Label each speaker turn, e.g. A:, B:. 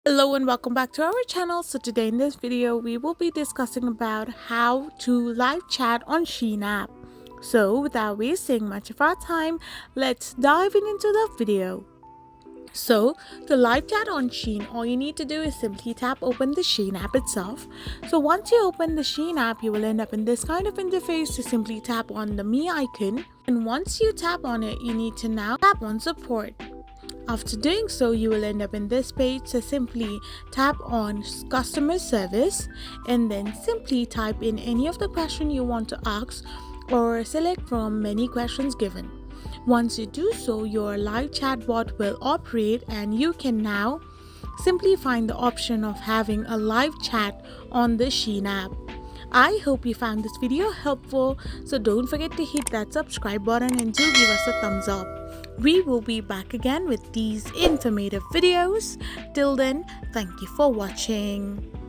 A: Hello and welcome back to our channel. So today in this video we will be discussing about how to live chat on Shein app. So without wasting much of our time, let's dive into the video. So to live chat on Shein, all you need to do is simply tap open the Shein app itself. So once you open the Shein app, you will end up in this kind of interface. To simply tap on the me icon, and once you tap on it, you need to now tap on support. After doing so, you will end up in this page, so simply tap on customer service and then simply type in any of the question you want to ask or select from many questions given. Once you do so, your live chat bot will operate and you can now simply find the option of having a live chat on the Shein app. I hope you found this video helpful, so don't forget to hit that subscribe button and do give us a thumbs up. We will be back again with these informative videos. Till then, thank you for watching.